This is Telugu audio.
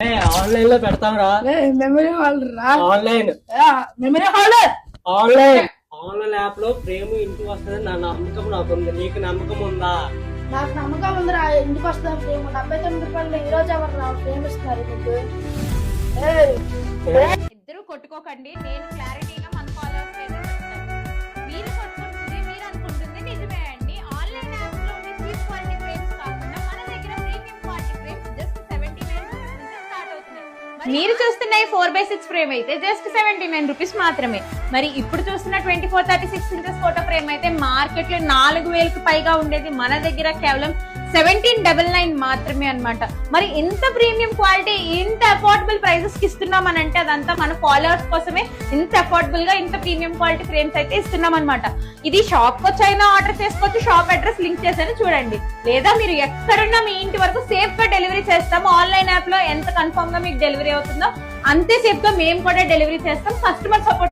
ఆన్లైన్ లో పెడతాంరా. మెమరీ హాల్ రా. Online memory hall online online app లో ప్రేమ ఇంటికి వస్తుంది నా నమ్మకం నాకుంది. నీకు నమ్మకం ఉందా? నాకు నమ్మకం ఉందిరా. ఇంటికి వస్తా ప్రేమ 79 రూపాయలు ఈ రోజు ఎవరు రా ప్రేమిస్తున్నారు నీకు. ఇద్దరు కొట్టుకోకండి. నేను క్లారిటీగా మన ఫాలోవర్స్ అయితే చెప్తాను. మీరు కొట్టుకుంటుంది మీరు అనుకుంటుంది నిజమే అండి. ఆన్లైన్ యాప్స్ లో ఉండే చీప్ క్వాలిటీ ఫ్రేమ్స్ కాకుండా మన దగ్గర premium quality frames just 79 rupees నుంచి స్టార్ట్ అవుతున్నాయి. మీరు చూస్తున్న ఈ 4x6 ఫ్రేమ్ అయితే జస్ట్ 79 రూపీస్ మాత్రమే. మరి ఇప్పుడు చూస్తున్న 24-36 ఇంచెస్ ఫోటో ఫ్రేమ్ అయితే మార్కెట్ లో 4000కి పైగా ఉండేది మన దగ్గర కేవలం 1799 మాత్రమే అన్నమాట. మరి ఇంత ప్రీమియం క్వాలిటీ ఇంత అఫోర్డబుల్ ప్రైసెస్ కి ఇస్తున్నాం అని అంటే అదంతా మన ఫాలోవర్స్ కోసమే ఇంత అఫోర్డబుల్ గా ఇంత ప్రీమియం క్వాలిటీ ఫ్రేమ్స్ అయితే ఇస్తున్నాం అనమాట. ఇది షాప్ కి వచ్చైనా ఆర్డర్ చేసుకోవచ్చు. షాప్ అడ్రస్ లింక్ చేశాను చూడండి. లేదా మీరు ఎక్కడున్నా మీ ఇంటి వరకు సేఫ్ గా డెలివరీ చేస్తాము. ఆన్లైన్ యాప్ లో ఎంత కన్ఫర్మ్ గా మీకు డెలివరీ అవుతుందో అంతే సేఫ్ గా మేము కూడా డెలివరీ చేస్తాం. Customer support